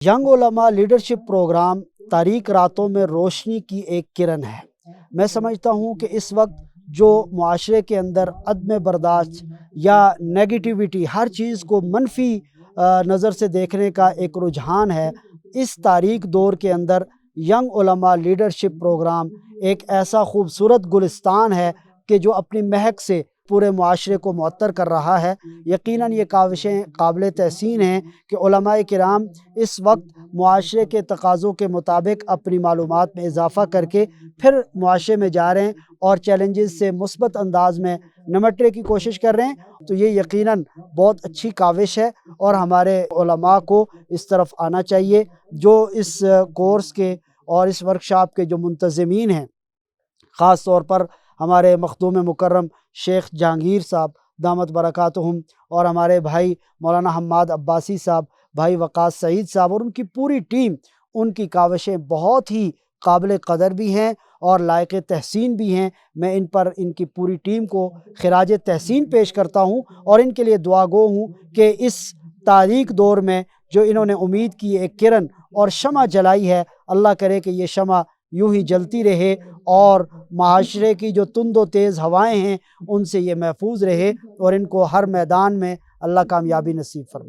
Young علماء leadership programme تاریک راتوں میں روشنی کی ایک کرن ہے۔ میں سمجھتا ہوں کہ اس وقت جو معاشرے کے اندر عدم برداشت یا نیگیٹیوٹی، ہر چیز کو منفی نظر سے دیکھنے کا ایک رجحان ہے، اس تاریک دور کے اندر ینگ علماء لیڈرشپ پروگرام ایک ایسا خوبصورت گلستان ہے کہ جو اپنی مہک سے پورے معاشرے کو معطر کر رہا ہے۔ یقیناً یہ کاوشیں قابل تحسین ہیں کہ علماء کرام اس وقت معاشرے کے تقاضوں کے مطابق اپنی معلومات میں اضافہ کر کے پھر معاشرے میں جا رہے ہیں اور چیلنجز سے مثبت انداز میں نمٹنے کی کوشش کر رہے ہیں۔ تو یہ یقیناً بہت اچھی کاوش ہے اور ہمارے علماء کو اس طرف آنا چاہیے۔ جو اس کورس کے اور اس ورکشاپ کے جو منتظمین ہیں، خاص طور پر ہمارے مخدوم مکرم شیخ جہانگیر صاحب دامت برکاتہم، اور ہمارے بھائی مولانا حماد عباسی صاحب، بھائی وقاص سعید صاحب اور ان کی پوری ٹیم، ان کی کاوشیں بہت ہی قابل قدر بھی ہیں اور لائق تحسین بھی ہیں۔ میں ان کی پوری ٹیم کو خراج تحسین پیش کرتا ہوں اور ان کے لیے دعا گو ہوں کہ اس تاریک دور میں جو انہوں نے امید کی ایک کرن اور شمع جلائی ہے، اللہ کرے کہ یہ شمع یوں ہی جلتی رہے اور معاشرے کی جو تند و تیز ہوائیں ہیں ان سے یہ محفوظ رہے اور ان کو ہر میدان میں اللہ کامیابی نصیب فرمائے۔